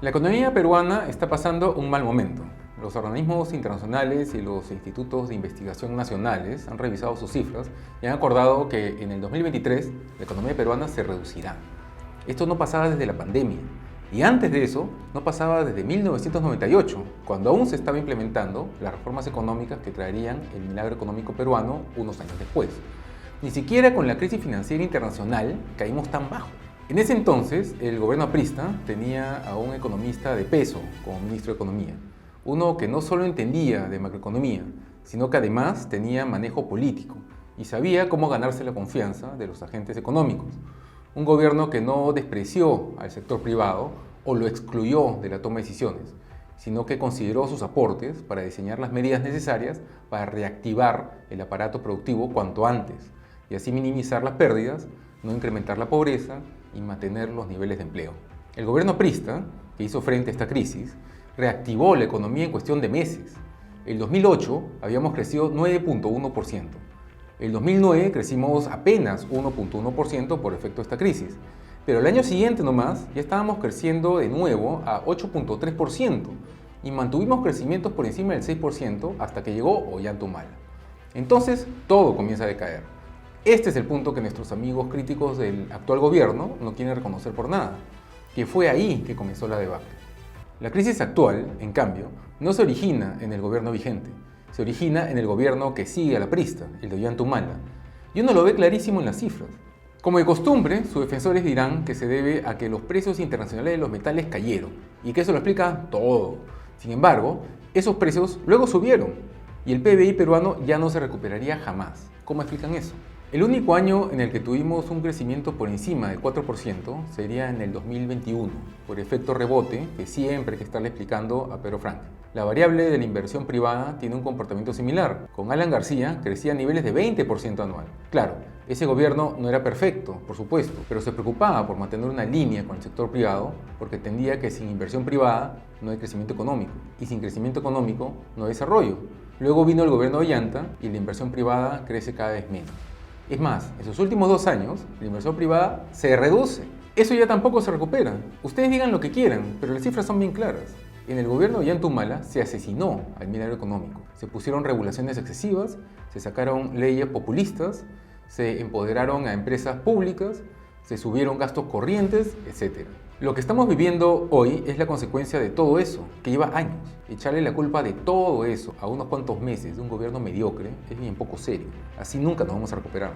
La economía peruana está pasando un mal momento. Los organismos internacionales y los institutos de investigación nacionales han revisado sus cifras y han acordado que en el 2023 la economía peruana se reducirá. Esto no pasaba desde la pandemia y antes de eso no pasaba desde 1998, cuando aún se estaba implementando las reformas económicas que traerían el milagro económico peruano unos años después. Ni siquiera con la crisis financiera internacional caímos tan bajo. En ese entonces, el gobierno aprista tenía a un economista de peso como ministro de Economía. Uno que no solo entendía de macroeconomía, sino que además tenía manejo político y sabía cómo ganarse la confianza de los agentes económicos. Un gobierno que no despreció al sector privado o lo excluyó de la toma de decisiones, sino que consideró sus aportes para diseñar las medidas necesarias para reactivar el aparato productivo cuanto antes y así minimizar las pérdidas, no incrementar la pobreza y mantener los niveles de empleo. El gobierno aprista, que hizo frente a esta crisis, reactivó la economía en cuestión de meses. En 2008 habíamos crecido 9.1%. En 2009 crecimos apenas 1.1% por efecto de esta crisis. Pero el año siguiente nomás ya estábamos creciendo de nuevo a 8.3% y mantuvimos crecimientos por encima del 6% hasta que llegó Ollantaytamala. Entonces todo comienza a decaer. Este es el punto que nuestros amigos críticos del actual gobierno no quieren reconocer por nada, que fue ahí que comenzó la debacle. La crisis actual, en cambio, no se origina en el gobierno vigente, se origina en el gobierno que sigue al aprista, el de Ollantaytamala, y uno lo ve clarísimo en las cifras. Como de costumbre, sus defensores dirán que se debe a que los precios internacionales de los metales cayeron, y que eso lo explica todo. Sin embargo, esos precios luego subieron, y el PBI peruano ya no se recuperaría jamás. ¿Cómo explican eso? El único año en el que tuvimos un crecimiento por encima del 4% sería en el 2021, por efecto rebote que siempre hay que estarle explicando a Pedro Frank. La variable de la inversión privada tiene un comportamiento similar. Con Alan García crecía a niveles de 20% anual. Claro, ese gobierno no era perfecto, por supuesto, pero se preocupaba por mantener una línea con el sector privado porque entendía que sin inversión privada no hay crecimiento económico y sin crecimiento económico no hay desarrollo. Luego vino el gobierno de Ollanta y la inversión privada crece cada vez menos. Es más, en sus últimos 2 años, la inversión privada se reduce. Eso ya tampoco se recupera. Ustedes digan lo que quieran, pero las cifras son bien claras. En el gobierno de Ollantaytamala se asesinó al milagro económico. Se pusieron regulaciones excesivas, se sacaron leyes populistas, se empoderaron a empresas públicas, se subieron gastos corrientes, etc. Lo que estamos viviendo hoy es la consecuencia de todo eso, que lleva años. Echarle la culpa de todo eso a unos cuantos meses de un gobierno mediocre es bien poco serio. Así nunca nos vamos a recuperar.